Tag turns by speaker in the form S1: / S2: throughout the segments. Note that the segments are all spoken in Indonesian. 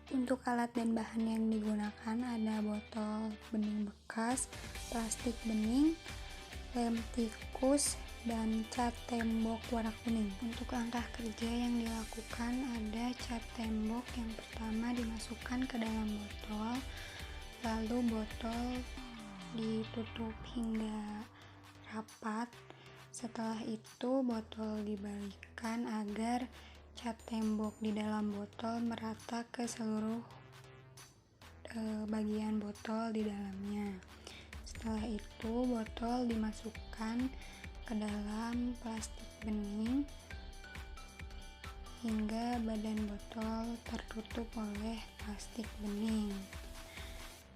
S1: Untuk alat dan bahan yang digunakan ada botol bening bekas, plastik bening, lem tikus, dan cat tembok warna kuning. Untuk langkah kerja yang dilakukan ada cat tembok. Yang pertama dimasukkan ke dalam botol, lalu botol ditutup hingga rapat. Setelah itu botol dibalikkan agar cat tembok di dalam botol merata ke seluruh bagian botol di dalamnya. Setelah itu botol dimasukkan ke dalam plastik bening hingga badan botol tertutup oleh plastik bening.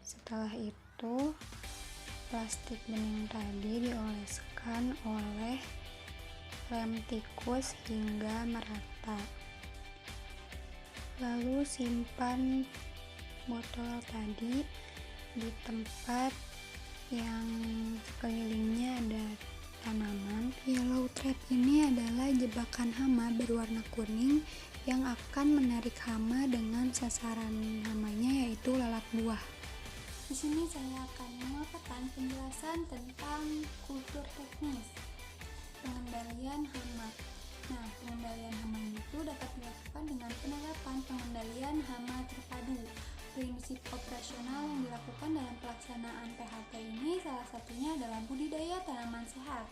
S1: Setelah itu plastik bening tadi dioleskan oleh lem tikus hingga merata. Lalu simpan botol tadi di tempat yang sekelilingnya ada tanaman. Yellow trap ini adalah jebakan hama berwarna kuning yang akan menarik hama dengan sasaran hamanya yaitu lalat buah. Di sini saya akan memaparkan penjelasan tentang kultur teknis pengendalian hama. Nah, pengendalian hama itu dapat dilakukan dengan penerapan pengendalian hama terpadu. Prinsip operasional yang dilakukan dalam pelaksanaan PHT ini salah satunya adalah budidaya tanaman sehat.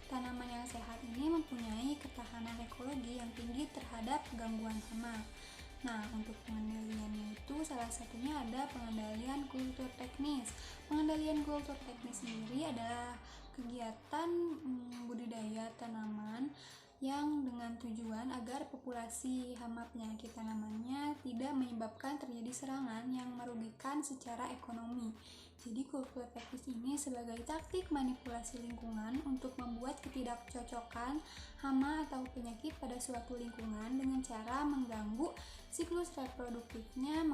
S1: Tanaman yang sehat ini mempunyai ketahanan ekologi yang tinggi terhadap gangguan hama. Nah, untuk pengendaliannya itu salah satunya ada pengendalian kultur teknis. Pengendalian kultur teknis sendiri adalah kegiatan budidaya tanaman yang dengan tujuan agar populasi hama penyakit tanamannya tidak menyebabkan terjadi serangan yang merugikan secara ekonomi. Jadi kultur teknis ini sebagai taktik manipulasi lingkungan untuk membuat ketidakcocokan hama atau penyakit pada suatu lingkungan dengan cara mengganggu siklus reproduktifnya,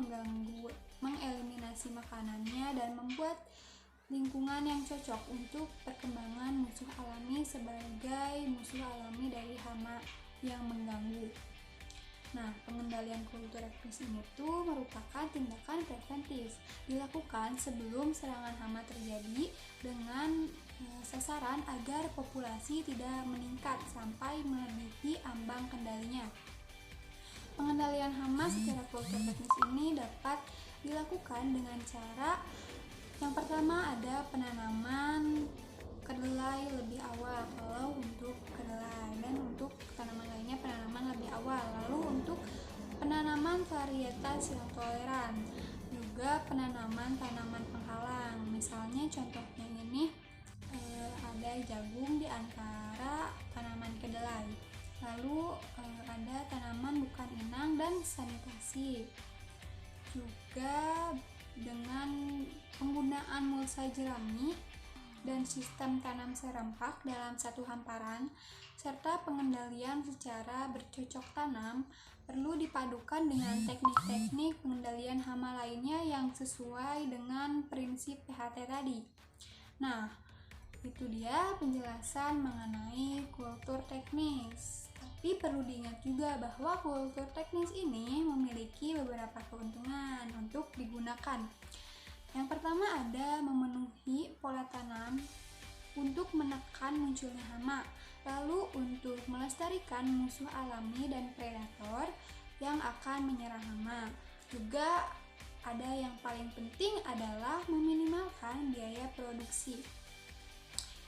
S1: mengeliminasi makanannya, dan membuat lingkungan yang cocok untuk perkembangan musuh alami sebagai musuh alami dari hama yang mengganggu. Nah, pengendalian kultur teknis ini tuh merupakan tindakan preventif dilakukan sebelum serangan hama terjadi dengan sasaran agar populasi tidak meningkat sampai melebihi ambang kendalinya. Pengendalian hama secara kultur teknis ini dapat dilakukan dengan cara yang pertama ada penanaman kedelai lebih awal kalau untuk kedelai, dan untuk tanaman lainnya penanaman lebih awal. Lalu untuk penanaman varietas yang toleran, juga penanaman tanaman penghalang. Misalnya contohnya ini ada jagung di antara tanaman kedelai. Lalu ada tanaman bukan inang dan sanitasi. Juga dengan penggunaan mulsa jerami dan sistem tanam serempak dalam satu hamparan serta pengendalian secara bercocok tanam perlu dipadukan dengan teknik-teknik pengendalian hama lainnya yang sesuai dengan prinsip PHT tadi. Nah, itu dia penjelasan mengenai kultur teknis. Tapi perlu diingat juga bahwa kultur teknis ini memiliki beberapa keuntungan untuk digunakan. Yang pertama ada memenuhi pola tanam untuk menekan munculnya hama. Lalu untuk melestarikan musuh alami dan predator yang akan menyerang hama. Juga ada yang paling penting adalah meminimalkan biaya produksi.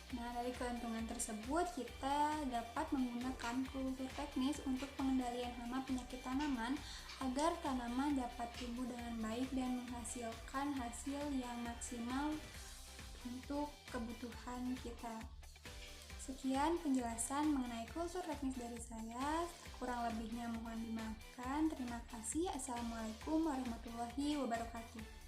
S1: Nah, dari keuntungan tersebut kita dapat menggunakan kultur teknis untuk pengendalian hama penyakit tanaman agar tanaman dapat tumbuh dengan baik dan menghasilkan hasil yang maksimal untuk kebutuhan kita. Sekian penjelasan mengenai kultur teknis dari saya. Kurang lebihnya mohon dimaafkan. Terima kasih. Assalamualaikum warahmatullahi wabarakatuh.